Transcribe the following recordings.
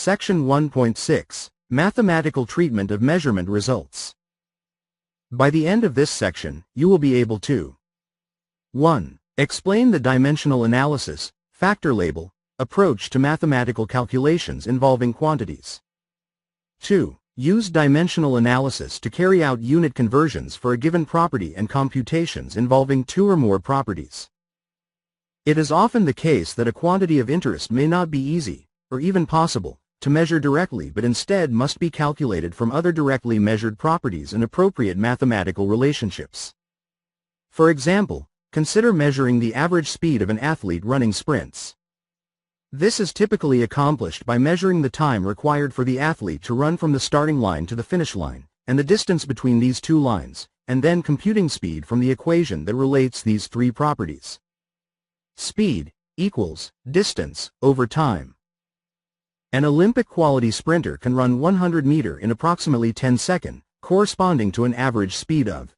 Section 1.6, Mathematical Treatment of Measurement Results. By the end of this section, you will be able to 1. Explain the dimensional analysis, factor label, approach to mathematical calculations involving quantities. 2. Use dimensional analysis to carry out unit conversions for a given property and computations involving two or more properties. It is often the case that a quantity of interest may not be easy, or even possible, to measure directly but instead must be calculated from other directly measured properties and appropriate mathematical relationships. For example, consider measuring the average speed of an athlete running sprints. This is typically accomplished by measuring the time required for the athlete to run from the starting line to the finish line, and the distance between these two lines, and then computing speed from the equation that relates these three properties. Speed equals distance over time. An Olympic quality sprinter can run 100 meters in approximately 10 seconds, corresponding to an average speed of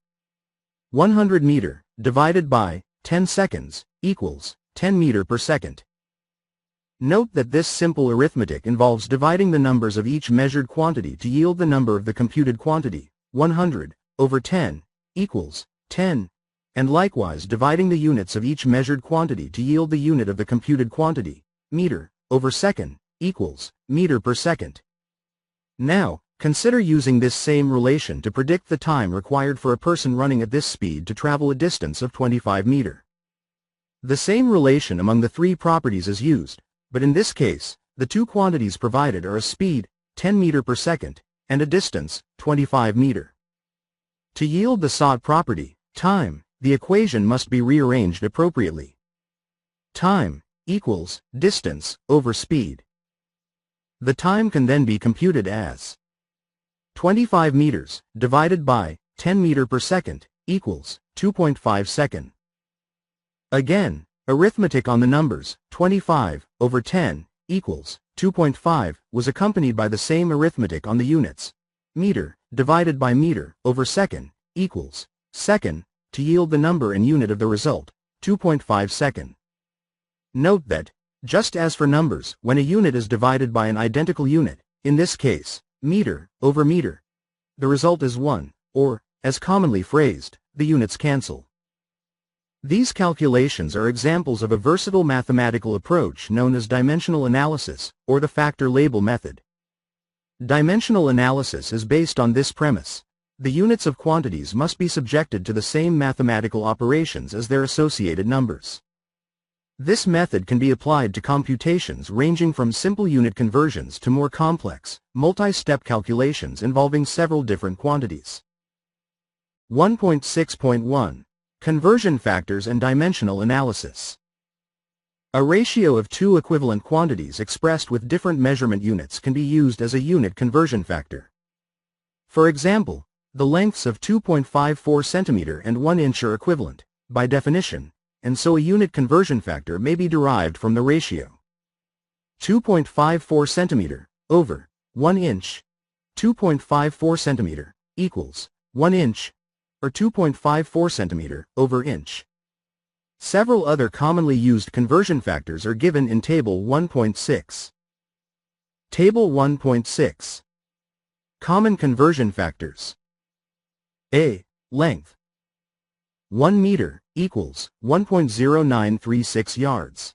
100 meters divided by 10 seconds equals 10 meters per second. Note that this simple arithmetic involves dividing the numbers of each measured quantity to yield the number of the computed quantity, 100, over 10, equals 10, and likewise dividing the units of each measured quantity to yield the unit of the computed quantity, meter, over second, equals meter per second. Now, consider using this same relation to predict the time required for a person running at this speed to travel a distance of 25 meters. The same relation among the three properties is used, but in this case, the two quantities provided are a speed, 10 meters per second, and a distance, 25 meters. To yield the sought property, time, the equation must be rearranged appropriately. Time equals distance over speed. The time can then be computed as 25 meters divided by 10 meters per second equals 2.5 seconds. Again, arithmetic on the numbers 25 over 10 equals 2.5 was accompanied by the same arithmetic on the units meter divided by meter over second equals second to yield the number and unit of the result, 2.5 seconds. Note that, just as for numbers, when a unit is divided by an identical unit, in this case, meter over meter, the result is 1, or, as commonly phrased, the units cancel. These calculations are examples of a versatile mathematical approach known as dimensional analysis, or the factor label method. Dimensional analysis is based on this premise: the units of quantities must be subjected to the same mathematical operations as their associated numbers. This method can be applied to computations ranging from simple unit conversions to more complex, multi-step calculations involving several different quantities. 1.6.1 Conversion factors and dimensional analysis. A ratio of two equivalent quantities expressed with different measurement units can be used as a unit conversion factor. For example, the lengths of 2.54 centimeter and 1 inch are equivalent, by definition, and so a unit conversion factor may be derived from the ratio 2.54 centimeter over 1 inch. 2.54 centimeter equals 1 inch, or 2.54 centimeter over inch. Several other commonly used conversion factors are given in Table 1.6. Table 1.6. Common conversion factors. A. Length. 1 meter equals 1.0936 yards.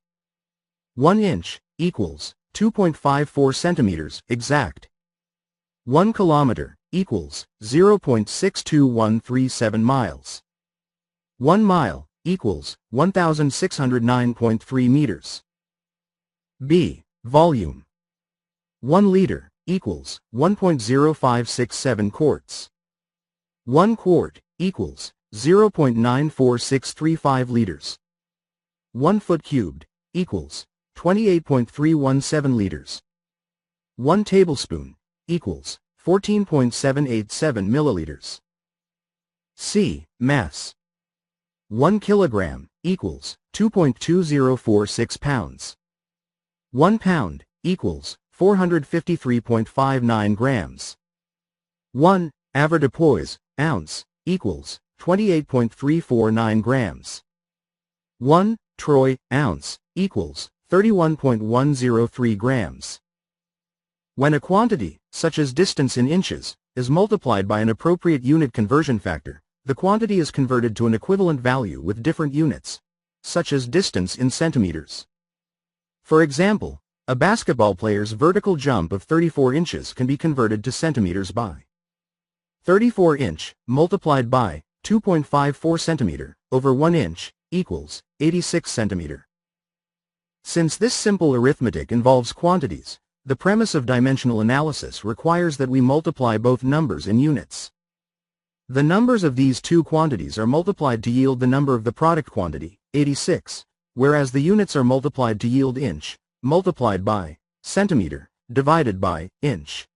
1 inch equals 2.54 centimeters exact. 1 kilometer equals 0.62137 miles. 1 mile equals 1,609.3 meters. B. Volume. 1 liter equals 1.0567 quarts. 1 quart equals 0.94635 liters. 1 foot cubed equals 28.317 liters. 1 tablespoon equals 14.787 milliliters. C. Mass. 1 kilogram equals 2.2046 pounds. 1 pound equals 453.59 grams. 1 avoirdupois ounce equals 28.349 grams. 1 troy ounce equals 31.103 grams. When a quantity, such as distance in inches, is multiplied by an appropriate unit conversion factor, the quantity is converted to an equivalent value with different units, such as distance in centimeters. For example, a basketball player's vertical jump of 34 inches can be converted to centimeters by 34 inch multiplied by 2.54 centimeter over 1 inch equals 86 centimeter. Since this simple arithmetic involves quantities, the premise of dimensional analysis requires that we multiply both numbers and units. The numbers of these two quantities are multiplied to yield the number of the product quantity, 86, whereas the units are multiplied to yield inch, multiplied by centimeter, divided by inch.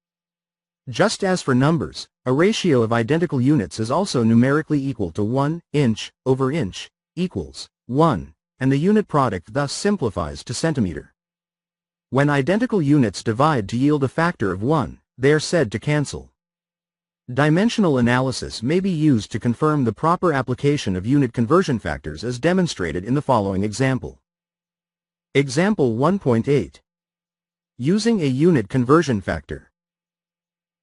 Just as for numbers, a ratio of identical units is also numerically equal to 1 inch over inch equals 1, and the unit product thus simplifies to centimeter. When identical units divide to yield a factor of 1, they are said to cancel. Dimensional analysis may be used to confirm the proper application of unit conversion factors as demonstrated in the following example. Example 1.8. Using a unit conversion factor.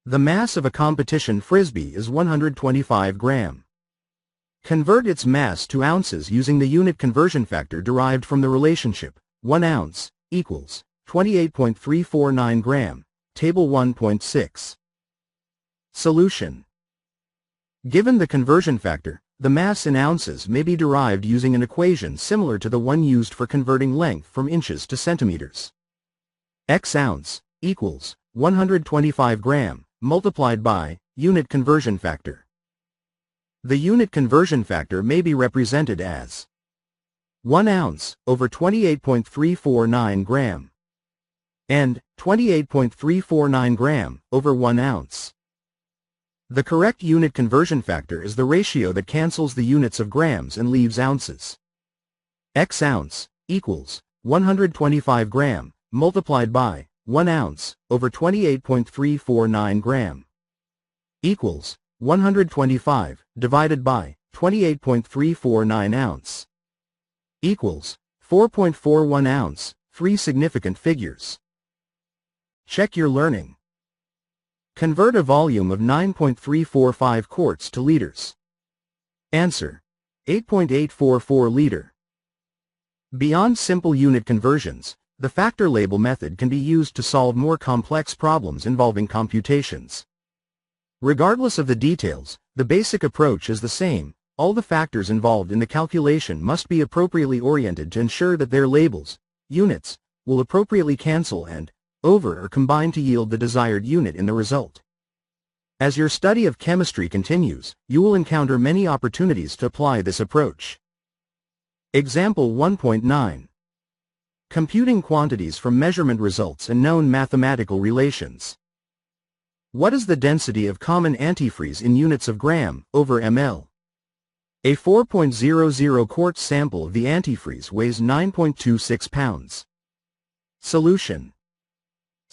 The mass of a competition frisbee is 125 gram. Convert its mass to ounces using the unit conversion factor derived from the relationship 1 ounce equals 28.349 gram, Table 1.6. Solution. Given the conversion factor, the mass in ounces may be derived using an equation similar to the one used for converting length from inches to centimeters. X ounce equals 125 gram multiplied by unit conversion factor. The unit conversion factor may be represented as 1 ounce over 28.349 gram and 28.349 gram over 1 ounce. The correct unit conversion factor is the ratio that cancels the units of grams and leaves ounces. X ounce equals 125 gram multiplied by 1 ounce over 28.349 gram equals 125 divided by 28.349 ounce equals 4.41 ounce, 3 significant figures. Check your learning. Convert a volume of 9.345 quarts to liters. Answer: 8.844 liter. Beyond simple unit conversions, the factor label method can be used to solve more complex problems involving computations. Regardless of the details, the basic approach is the same. All the factors involved in the calculation must be appropriately oriented to ensure that their labels, units, will appropriately cancel and, over or combine to yield the desired unit in the result. As your study of chemistry continues, you will encounter many opportunities to apply this approach. Example 1.9. Computing quantities from measurement results and known mathematical relations. What is the density of common antifreeze in units of gram over ml? A 4.00 quart sample of the antifreeze weighs 9.26 pounds. Solution.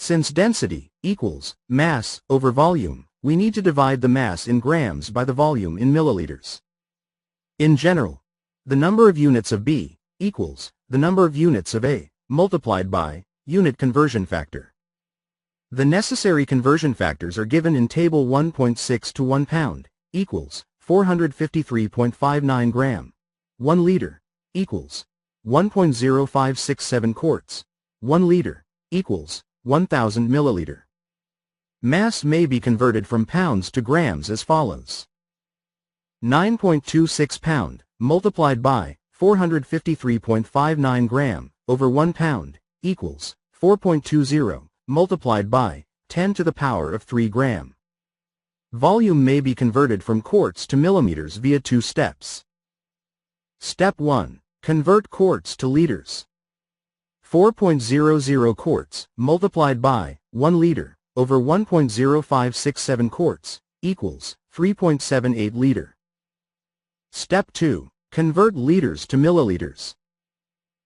Since density equals mass over volume, we need to divide the mass in grams by the volume in milliliters. In general, the number of units of B equals the number of units of A multiplied by unit conversion factor. The necessary conversion factors are given in Table 1.6 to 1 pound equals 453.59 gram. 1 liter equals 1.0567 quarts. 1 liter equals 1000 milliliter. Mass may be converted from pounds to grams as follows. 9.26 pound multiplied by 453.59 gram over 1 pound equals 4.20 multiplied by 10 to the power of 3 gram. Volume may be converted from quarts to millimeters via 2 steps. Step 1. Convert quarts to liters. 4.00 quarts multiplied by 1 liter over 1.0567 quarts equals 3.78 liter. Step 2. Convert liters to milliliters.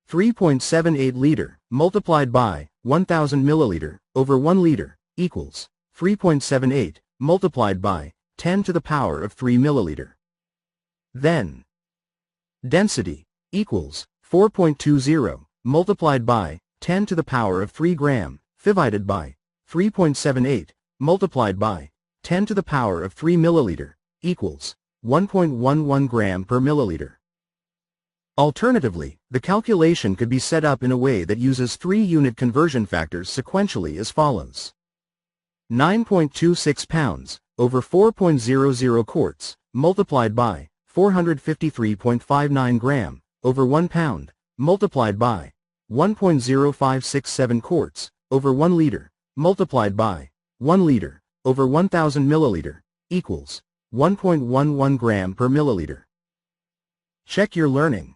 3.78 liter multiplied by 1000 milliliter over 1 liter equals 3.78 multiplied by 10 to the power of 3 milliliter. Then, density equals 4.20 multiplied by 10 to the power of 3 gram divided by 3.78, multiplied by 10 to the power of 3 milliliter, equals 1.11 gram per milliliter. Alternatively, the calculation could be set up in a way that uses 3 unit conversion factors sequentially as follows. 9.26 pounds over 4.00 quarts, multiplied by 453.59 gram over 1 pound, multiplied by 1.0567 quarts over 1 liter, multiplied by 1 liter over 1000 milliliter, equals 1.11 gram per milliliter. Check your learning.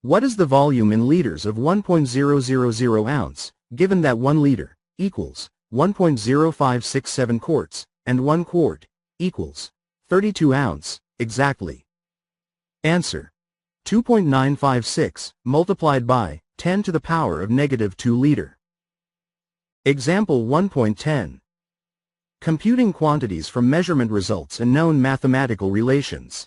What is the volume in liters of 1.000 ounce, given that 1 liter equals 1.0567 quarts, and 1 quart equals 32 ounce, exactly? Answer: 2.956, multiplied by 10 to the power of -2 liter. Example 1.10. Computing quantities from measurement results and known mathematical relations.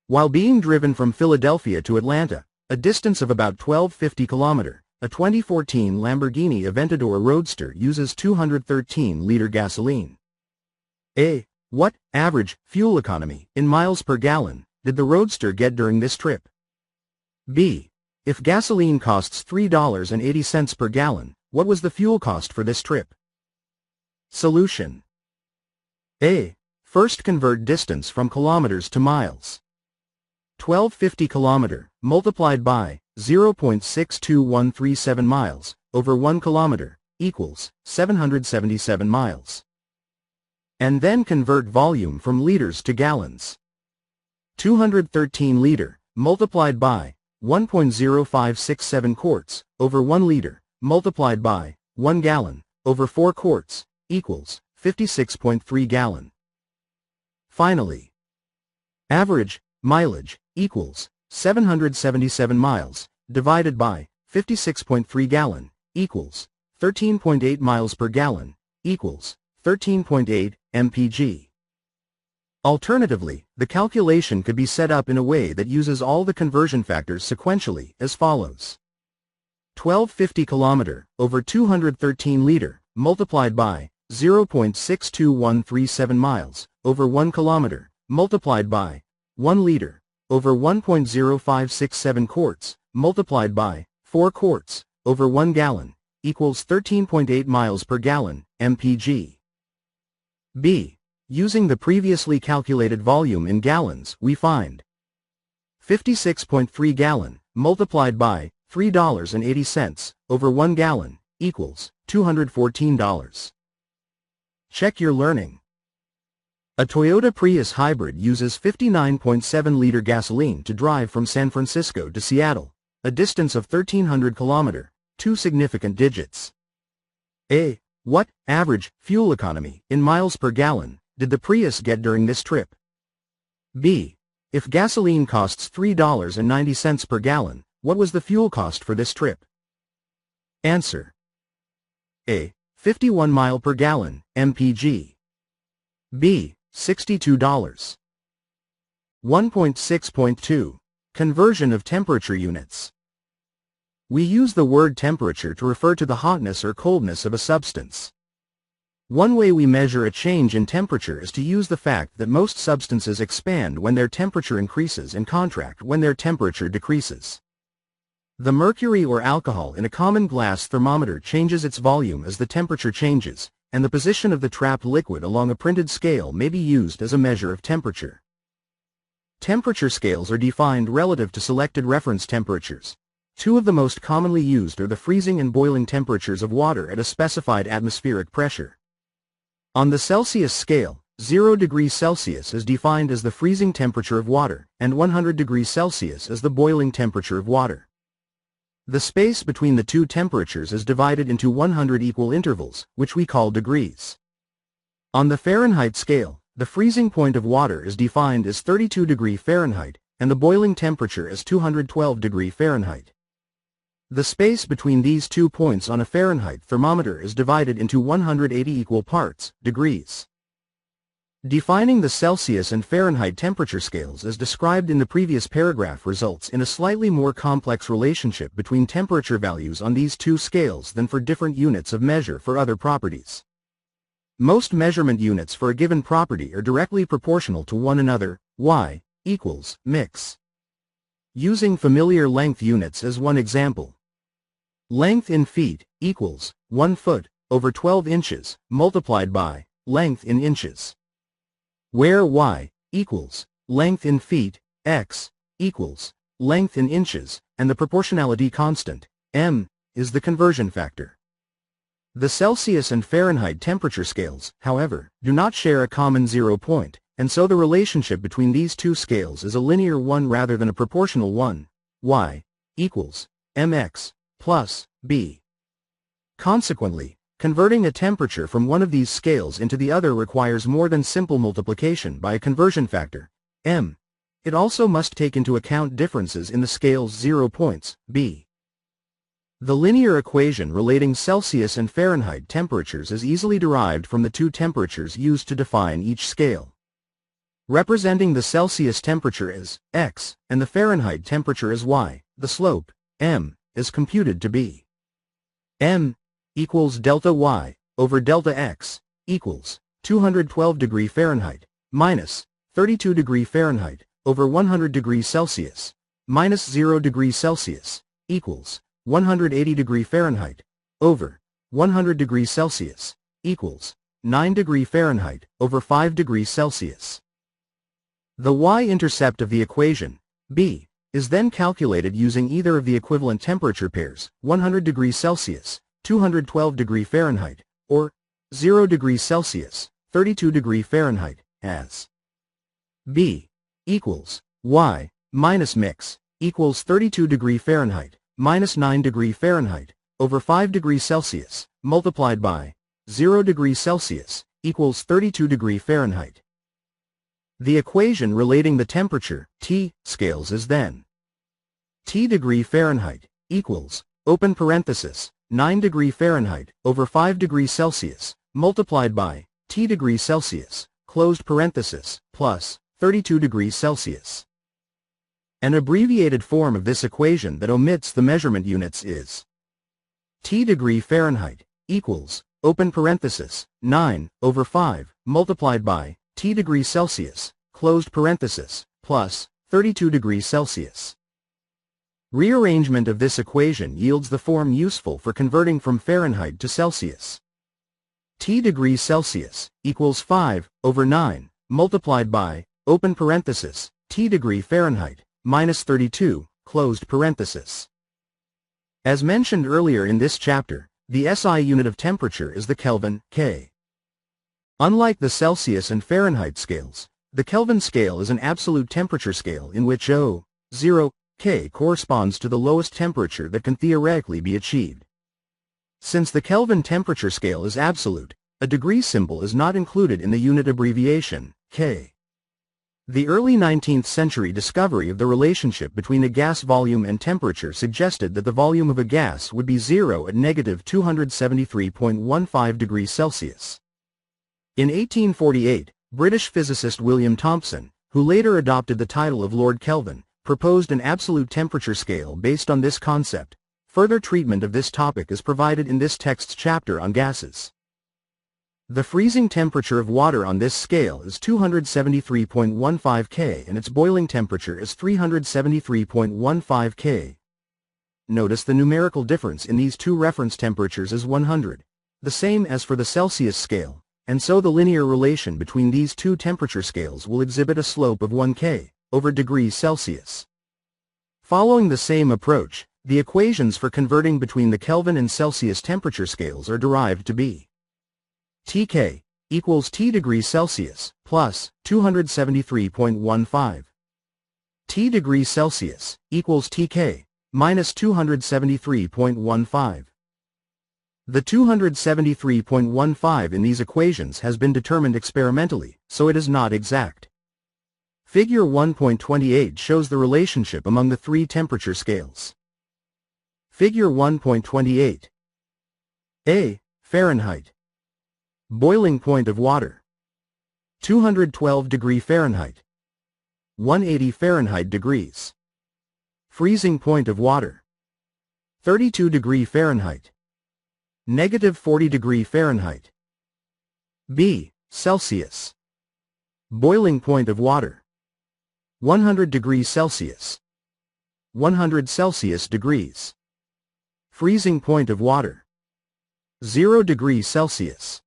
While being driven from Philadelphia to Atlanta, a distance of about 1250 km, a 2014 Lamborghini Aventador Roadster uses 213-liter gasoline. A. What average fuel economy in miles per gallon did the Roadster get during this trip? B. If gasoline costs $3.80 per gallon, what was the fuel cost for this trip? Solution. A. First convert distance from kilometers to miles. 1250 km multiplied by 0.62137 miles over 1 kilometer equals 777 miles. And then convert volume from liters to gallons. 213 liter multiplied by 1.0567 quarts over 1 liter multiplied by 1 gallon over 4 quarts equals 56.3 gallon. Finally, average mileage equals 777 miles divided by 56.3 gallon equals 13.8 miles per gallon equals 13.8 mpg. Alternatively, the calculation could be set up in a way that uses all the conversion factors sequentially as follows. 1250 km over 213 liter multiplied by 0.62137 miles over 1 kilometer multiplied by 1 liter over 1.0567 quarts multiplied by 4 quarts over 1 gallon equals 13.8 miles per gallon, mpg. B. Using the previously calculated volume in gallons, we find 56.3 gallon multiplied by $3.80 over 1 gallon equals $214. Check your learning. A Toyota Prius hybrid uses 59.7-liter gasoline to drive from San Francisco to Seattle, a distance of 1,300 km, 2 significant digits. A. What average fuel economy in miles per gallon did the Prius get during this trip? B. If gasoline costs $3.90 per gallon, what was the fuel cost for this trip? Answer. A. 51 mile per gallon, mpg. B. $62. 1.6.2. Conversion of temperature units. We use the word temperature to refer to the hotness or coldness of a substance. One way we measure a change in temperature is to use the fact that most substances expand when their temperature increases and contract when their temperature decreases. The mercury or alcohol in a common glass thermometer changes its volume as the temperature changes, and the position of the trapped liquid along a printed scale may be used as a measure of temperature. Temperature scales are defined relative to selected reference temperatures. Two of the most commonly used are the freezing and boiling temperatures of water at a specified atmospheric pressure. On the Celsius scale, 0 degrees Celsius is defined as the freezing temperature of water, and 100 degrees Celsius as the boiling temperature of water. The space between the two temperatures is divided into 100 equal intervals, which we call degrees. On the Fahrenheit scale, the freezing point of water is defined as 32 degrees Fahrenheit, and the boiling temperature as 212 degrees Fahrenheit. The space between these 2 points on a Fahrenheit thermometer is divided into 180 equal parts, degrees. Defining the Celsius and Fahrenheit temperature scales as described in the previous paragraph results in a slightly more complex relationship between temperature values on these two scales than for different units of measure for other properties. Most measurement units for a given property are directly proportional to one another, y equals mix. Using familiar length units as one example. Length in feet equals 1 foot over 12 inches multiplied by length in inches, where y equals length in feet, x equals length in inches, and the proportionality constant, m, is the conversion factor. The Celsius and Fahrenheit temperature scales, however, do not share a common 0 point, and so the relationship between these two scales is a linear one rather than a proportional one, y equals mx plus b. Consequently, converting a temperature from one of these scales into the other requires more than simple multiplication by a conversion factor, m. It also must take into account differences in the scale's 0 points, b. The linear equation relating Celsius and Fahrenheit temperatures is easily derived from the two temperatures used to define each scale. Representing the Celsius temperature as x and the Fahrenheit temperature as y, the slope, m, is computed to be m equals delta y over delta x equals 212 degree Fahrenheit minus 32 degree Fahrenheit over 100 degrees Celsius minus 0 degrees Celsius equals 180 degree Fahrenheit over 100 degrees Celsius equals 9 degree Fahrenheit over 5 degrees Celsius. The y-intercept of the equation, b, is then calculated using either of the equivalent temperature pairs, 100 degrees Celsius, 212 degree Fahrenheit, or 0 degrees Celsius, 32 degree Fahrenheit, as b equals y minus mix equals 32 degree Fahrenheit minus 9 degree Fahrenheit over 5 degrees Celsius multiplied by 0 degrees Celsius equals 32 degree Fahrenheit. The equation relating the temperature, T, scales is then T degree Fahrenheit equals, open parenthesis, 9 degree Fahrenheit over 5 degrees Celsius multiplied by T degree Celsius, closed parenthesis, plus 32 degrees Celsius. An abbreviated form of this equation that omits the measurement units is T degree Fahrenheit equals, open parenthesis, 9 over 5 multiplied by T degree Celsius, closed parenthesis, plus 32 degrees Celsius. Rearrangement of this equation yields the form useful for converting from Fahrenheit to Celsius. T degrees Celsius equals 5 over 9 multiplied by, open parenthesis, T degree Fahrenheit minus 32, closed parenthesis. As mentioned earlier in this chapter, the SI unit of temperature is the Kelvin, K. Unlike the Celsius and Fahrenheit scales, the Kelvin scale is an absolute temperature scale in which 0, K corresponds to the lowest temperature that can theoretically be achieved. Since the Kelvin temperature scale is absolute, a degree symbol is not included in the unit abbreviation, K. The early 19th century discovery of the relationship between a gas volume and temperature suggested that the volume of a gas would be 0 at negative 273.15 degrees Celsius. In 1848, British physicist William Thomson, who later adopted the title of Lord Kelvin, proposed an absolute temperature scale based on this concept. Further treatment of this topic is provided in this text's chapter on gases. The freezing temperature of water on this scale is 273.15 K and its boiling temperature is 373.15 K. Notice the numerical difference in these two reference temperatures is 100, the same as for the Celsius scale, and so the linear relation between these two temperature scales will exhibit a slope of 1 K over degrees Celsius. Following the same approach, the equations for converting between the Kelvin and Celsius temperature scales are derived to be Tk equals T degrees Celsius plus 273.15. T degrees Celsius equals Tk minus 273.15. The 273.15 in these equations has been determined experimentally, so it is not exact. Figure 1.28 shows the relationship among the three temperature scales. Figure 1.28. A. Fahrenheit. Boiling point of water. 212 degree Fahrenheit. 180 Fahrenheit degrees. Freezing point of water. 32 degree Fahrenheit. Negative 40 degree Fahrenheit. B. Celsius. Boiling point of water. 100 degrees Celsius. 100 Celsius degrees. Freezing point of water. 0 degrees Celsius.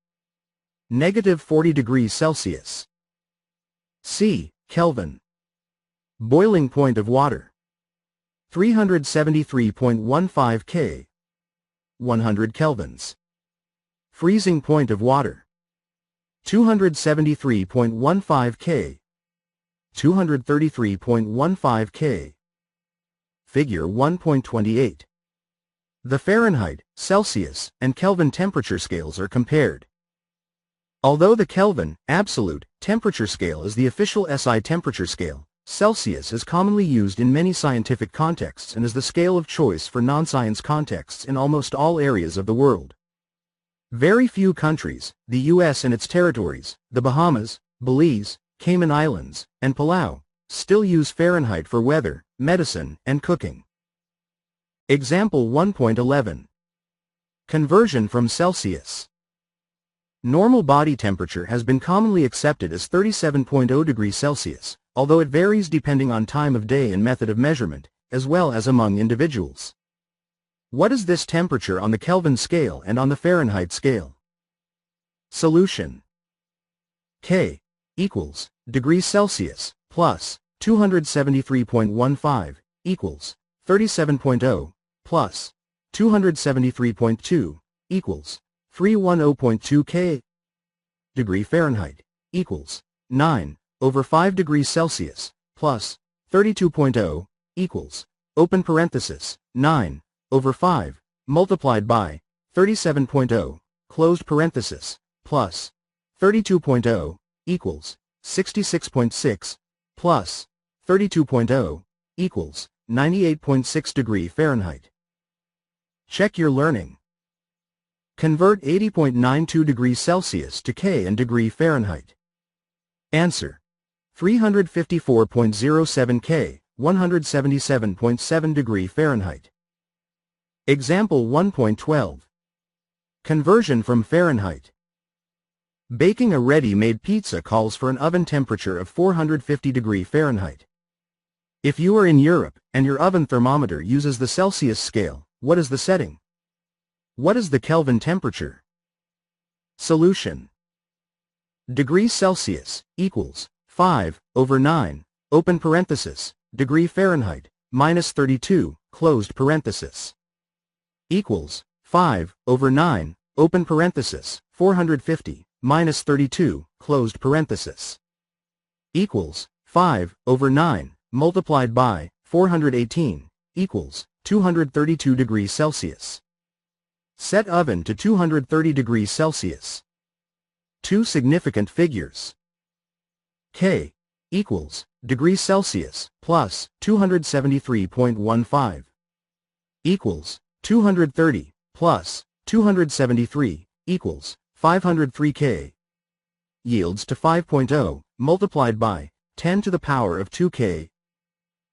Negative 40 degrees Celsius. C. Kelvin. Boiling point of water. 373.15 K. 100 kelvins. Freezing point of water. 273.15 K. 233.15 K. Figure 1.28. The Fahrenheit, Celsius, and Kelvin temperature scales are compared. Although the Kelvin, absolute, temperature scale is the official SI temperature scale, Celsius is commonly used in many scientific contexts and is the scale of choice for non-science contexts in almost all areas of the world. Very few countries, the US and its territories, the Bahamas, Belize, Cayman Islands, and Palau, still use Fahrenheit for weather, medicine, and cooking. Example 1.11. Conversion from Celsius. Normal body temperature has been commonly accepted as 37.0 degrees Celsius, although it varies depending on time of day and method of measurement, as well as among individuals. What is this temperature on the Kelvin scale and on the Fahrenheit scale? Solution. K equals degrees Celsius plus 273.15 equals 37.0 plus 273.2 equals 310.2 K. Degree Fahrenheit equals 9 over 5 degrees Celsius plus 32.0 equals open parenthesis 9 over 5 multiplied by 37.0 closed parenthesis plus 32.0 equals 66.6 plus 32.0 equals 98.6 degree Fahrenheit. Check your learning. Convert 80.92 degrees Celsius to K and degree Fahrenheit. Answer. 354.07 K, 177.7 degree Fahrenheit. Example 1.12. Conversion from Fahrenheit. Baking a ready-made pizza calls for an oven temperature of 450 degree Fahrenheit. If you are in Europe, and your oven thermometer uses the Celsius scale, what is the setting? What is the Kelvin temperature? Solution. Degrees Celsius equals 5 over 9, open parenthesis, degree Fahrenheit, minus 32, closed parenthesis. Equals 5 over 9, open parenthesis, 450, minus 32, closed parenthesis. Equals 5 over 9, multiplied by 418, equals 232 degrees Celsius. Set oven to 230 degrees Celsius. Two significant figures. K equals degrees Celsius plus 273.15 equals 230 plus 273 equals 503 K. Yields to 5.0 multiplied by 10 to the power of 2 K.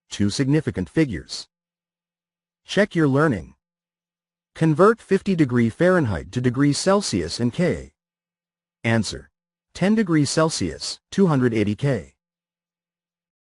Two significant figures. Check your learning. Convert 50 degree Fahrenheit to degrees Celsius and K. Answer. 10 degrees Celsius, 280 K.